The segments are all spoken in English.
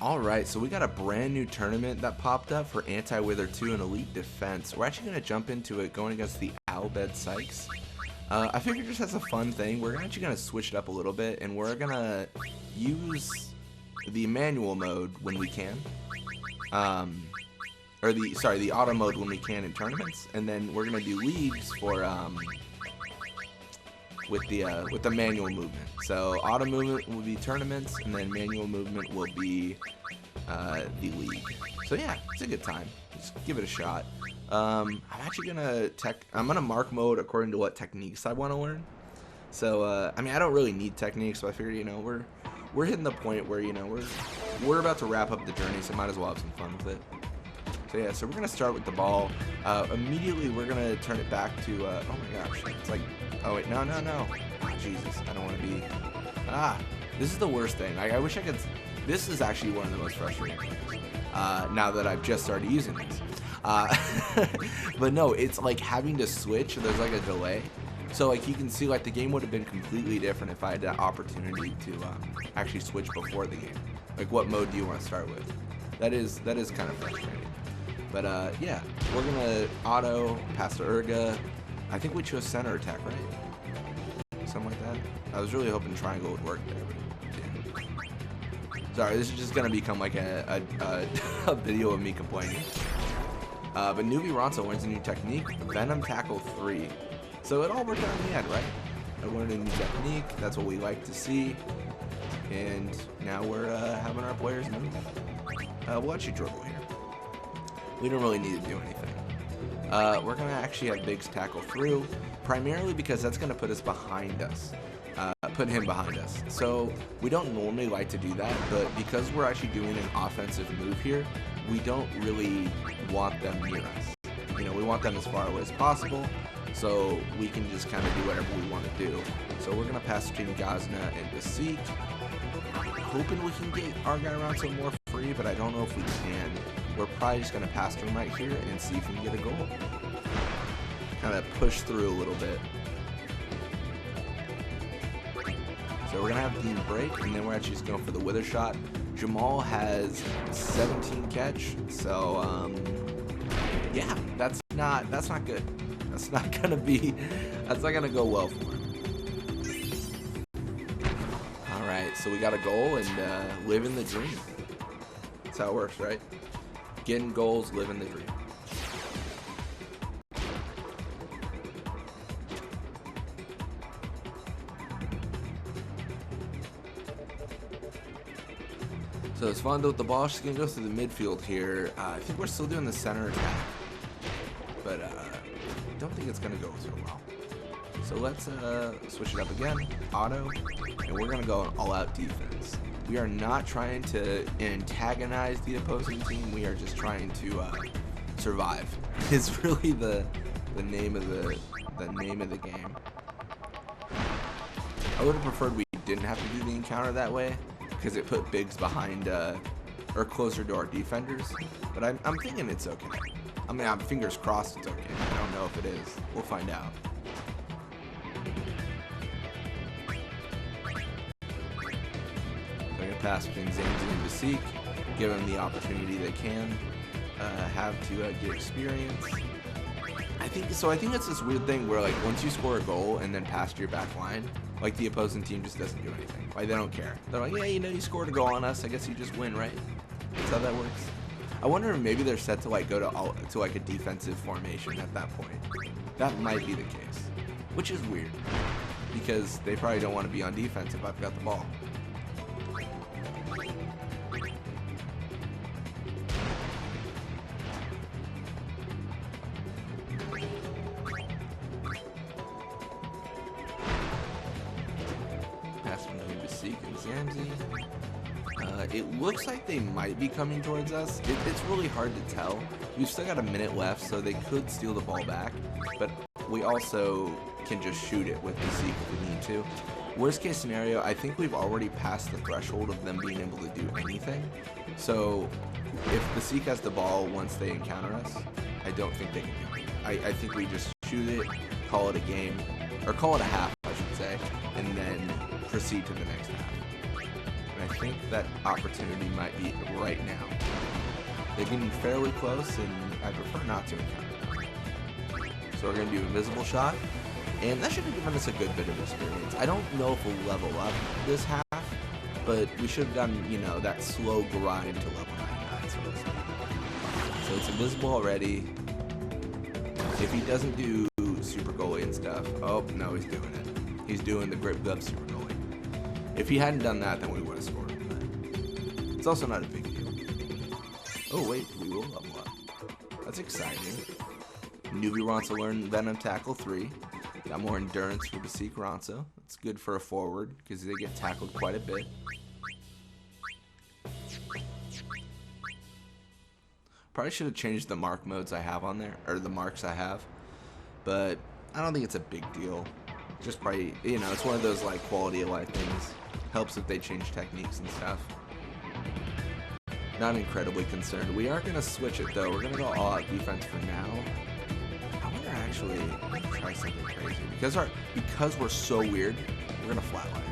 Alright, so we got a brand new tournament that popped up for Anti-Wither 2 and Elite Defense. We're actually going to jump into it going against the Bhed Psyches. I figured just as a fun thing, we're actually going to switch it up a little bit, and we're going to use the manual mode when we can. The auto mode when we can in tournaments, and then we're going to do leagues for with the manual movement. So auto movement will be tournaments, and then manual movement will be the league. So yeah, it's a good time. Just give it a shot. I'm actually gonna mark mode according to what techniques I want to learn. So I mean, I don't really need techniques, so I figured, you know, we're hitting the point where, you know, we're about to wrap up the journey, so might as well have some fun with it. So yeah, so we're gonna start with the ball. Immediately we're gonna turn it back to oh my gosh, it's like, oh wait, no. Oh, Jesus, I don't want to be. This is the worst thing. I wish I could. This is actually one of the most frustrating things. Now that I've just started using this. But no, it's like having to switch. There's like a delay. So like you can see, like the game would have been completely different if I had the opportunity to actually switch before the game. Like, what mode do you want to start with? That is kind of frustrating. But yeah, we're gonna auto pass to Urga. I think we chose center attack, right? Something like that. I was really hoping triangle would work there, but it didn't. Sorry, this is just gonna become like a video of me complaining. But newbie Ronso learns a new technique, Venom Tackle 3. So it all worked out in the end, right? I learned a new technique. That's what we like to see. And now we're having our players move. We'll actually dribble here. We don't really need to do anything. We're going to actually have Biggs tackle through, primarily because that's going to put us behind us. Put him behind us. So we don't normally like to do that, but because we're actually doing an offensive move here, we don't really want them near us. You know, we want them as far away as possible, so we can just kind of do whatever we want to do. So we're going to pass between Gazna and Basik. Hoping we can get our guy around some more free, but I don't know if we can. We're probably just going to pass to him right here and see if we can get a goal. Kind of push through a little bit. So we're going to have Dean break, and then we're actually just going for the wither shot. Jamal has 17 catch, so yeah, that's not good. That's not gonna go well for him. All right, so we got a goal and living the dream. That's how it works, right? Getting goals, living the dream. So it's Vondo with the ball. She's going to go through the midfield here. I think we're still doing the center attack, but I don't think it's going to go so well. So let's switch it up again, auto, and we're going to go an all-out defense. We are not trying to antagonize the opposing team. We are just trying to survive. Is really the name of the game. I would have preferred we didn't have to do the encounter that way, because it put Biggs behind or closer to our defenders, but I'm thinking it's okay. I mean, I'm fingers crossed it's okay. I don't know if it is. We'll find out. So I'm gonna pass between Zamzi and Basik, give them the opportunity they can have to get experience. I think it's this weird thing where, like, once you score a goal and then pass to your back line, like, the opposing team just doesn't do anything. Like, they don't care. They're like, yeah, you know, you scored a goal on us. I guess you just win, right? That's how that works. I wonder if maybe they're set to, like, go to like a defensive formation at that point. That might be the case, which is weird because they probably don't want to be on defense if I've got the ball. It looks like they might be coming towards us. It's really hard to tell. We've still got a minute left, so they could steal the ball back, but we also can just shoot it with Basik if we need to. Worst case scenario, I think we've already passed the threshold of them being able to do anything. So if Basik has the ball once they encounter us, I don't think they can do it. I think we just shoot it, call it a game, or call it a half, I should say, and then proceed to the next half. And I think that opportunity might be right now. They're getting fairly close, and I prefer not to encounter them. So we're going to do Invisible Shot, and that should have given us a good bit of experience. I don't know if we'll level up this half, but we should have done, you know, that slow grind to level 99, so to speak. So it's invisible already. If he doesn't do super goalie and stuff, oh, no, he's doing it. He's doing the grip glove super goalie. If he hadn't done that, then we would have scored him, but it's also not a big deal. Oh, wait, we will level up. That's exciting. Newbie Ronso learned Venom Tackle 3. Got more endurance for Bhed Ronso. It's good for a forward because they get tackled quite a bit. Probably should have changed the mark modes I have on there, or the marks I have, but I don't think it's a big deal. Just probably, you know, it's one of those like quality of life things. Helps if they change techniques and stuff. Not incredibly concerned. We are going to switch it though. We're going to go all out defense for now. I wonder actually, I'm going to try something crazy. Because we're so weird, we're going to flatline.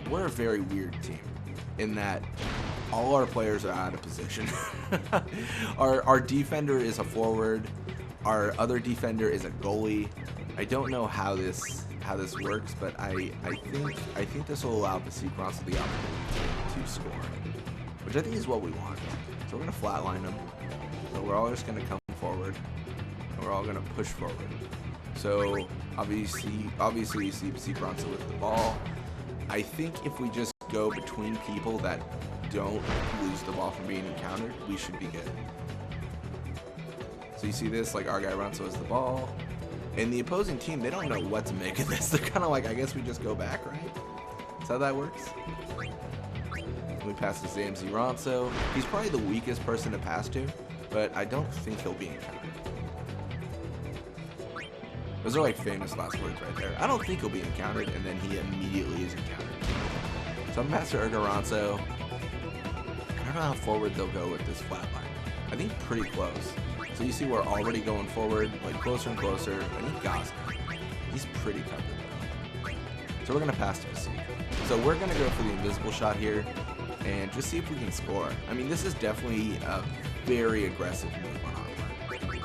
We're a very weird team in that all our players are out of position. Our defender is a forward. Our other defender is a goalie. I don't know how this works, but I think this will allow Bhed Ronso the opportunity to score, which I think is what we want. So we're gonna flatline them. So we're all just gonna come forward, and we're all gonna push forward. So obviously you see Bhed Ronso with the ball. I think if we just go between people that don't lose the ball from being encountered, we should be good. So you see this, like our guy Ronso has the ball, and the opposing team, they don't know what to make of this. They're kind of like, I guess we just go back, right? That's how that works. We pass to Bhed Ronso. He's probably the weakest person to pass to, but I don't think he'll be encountered. Those are like famous last words right there. I don't think he'll be encountered, and then he immediately is encountered. So I'm pass to Ronso. I don't know how forward they'll go with this flat line. I think pretty close. So you see we're already going forward, like closer and closer. I need Gosner. He's pretty covered though. So we're going to pass to Bhed. So we're going to go for the invisible shot here and just see if we can score. I mean, this is definitely a very aggressive move on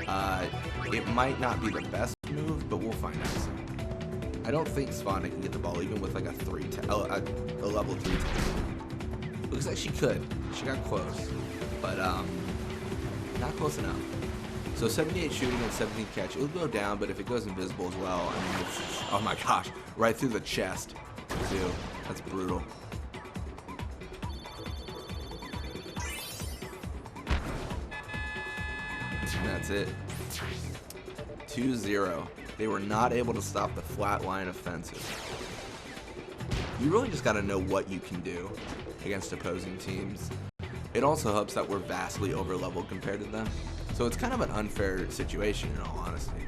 our part. It might not be the best move, but we'll find out soon. I don't think Svana can get the ball even with like a level 3 tackle. Looks like she could. She got close, but not close enough. So 78 shooting and 17 catch. It'll go down, but if it goes invisible as well, I mean, it's, oh my gosh, right through the chest, too. That's brutal. And that's it. 2-0. They were not able to stop the flat line offensive. You really just got to know what you can do against opposing teams. It also helps that we're vastly over-leveled compared to them. So it's kind of an unfair situation, in all honesty.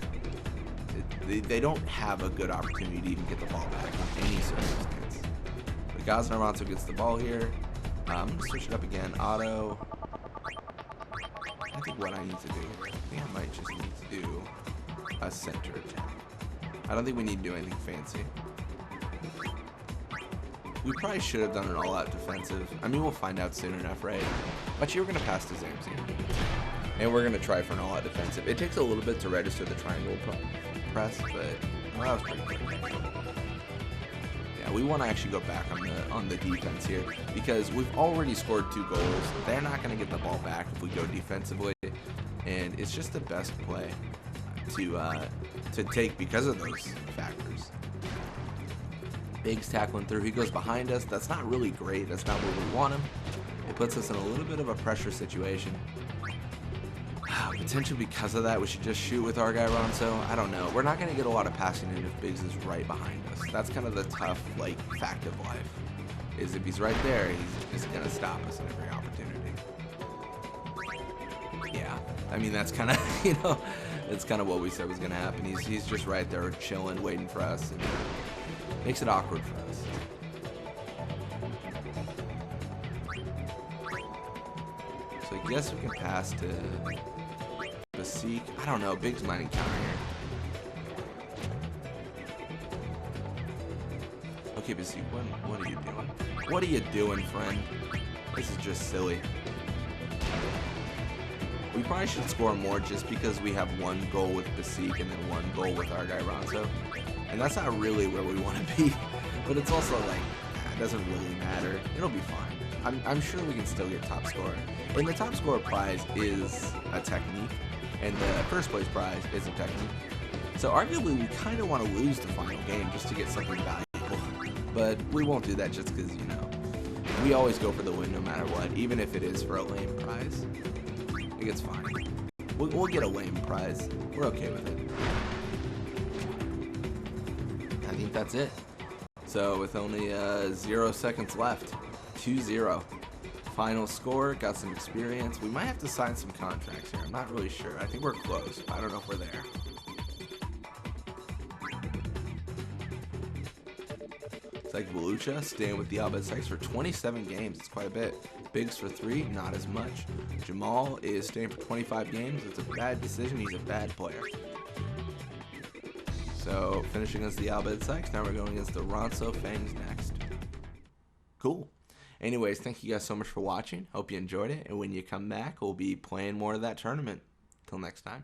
They don't have a good opportunity to even get the ball back in any circumstance. But Gosner Ronso gets the ball here. I'm going to switch it up again. Auto. I think what I need to do, I think I might just need to do a center attack. I don't think we need to do anything fancy. We probably should have done an all-out defensive. I mean, we'll find out soon enough, right? Actually, we're going to pass to Zamzi. And we're going to try for an all-out defensive. It takes a little bit to register the triangle press, but well, that was pretty good. Yeah, we want to actually go back on the defense here because we've already scored 2 goals. They're not going to get the ball back if we go defensively, and it's just the best play to take because of those factors. Biggs tackling through. He goes behind us. That's not really great. That's not where we want him. It puts us in a little bit of a pressure situation. Potentially because of that, we should just shoot with our guy Ronso. I don't know. We're not going to get a lot of passing in if Biggs is right behind us. That's kind of the tough, like, fact of life. Is if he's right there, he's just going to stop us at every opportunity. Yeah. I mean, that's kind of, you know, that's kind of what we said was going to happen. He's just right there chilling, waiting for us. And makes it awkward for us. So I guess we can pass to Bhed. I don't know. Biggs might encounter here. Okay, but see, what are you doing? What are you doing, friend? This is just silly. We probably should score more just because we have one goal with Psyche and then one goal with our guy Ronso. And that's not really where we want to be. But it's also like, it doesn't really matter. It'll be fine. I'm sure we can still get top scorer. And the top scorer prize is a technique. And the first place prize is a technique. So arguably we kind of want to lose the final game just to get something valuable. But we won't do that just because, you know, we always go for the win no matter what, even if it is for a lame prize. I think it's fine. We'll get a lame prize. We're okay with it. I think that's it. So with only 0 seconds left, 2-0. Final score, got some experience. We might have to sign some contracts here. I'm not really sure. I think we're close. I don't know if we're there. It's like Volucha staying with the Bhed Psyches for 27 games. It's quite a bit. Biggs for 3, not as much. Jamal is staying for 25 games. It's a bad decision. He's a bad player. So, finishing against the Bhed Psyches. Now we're going against the Ronso Fangs next. Cool. Anyways, thank you guys so much for watching. Hope you enjoyed it. And when you come back, we'll be playing more of that tournament. Till next time.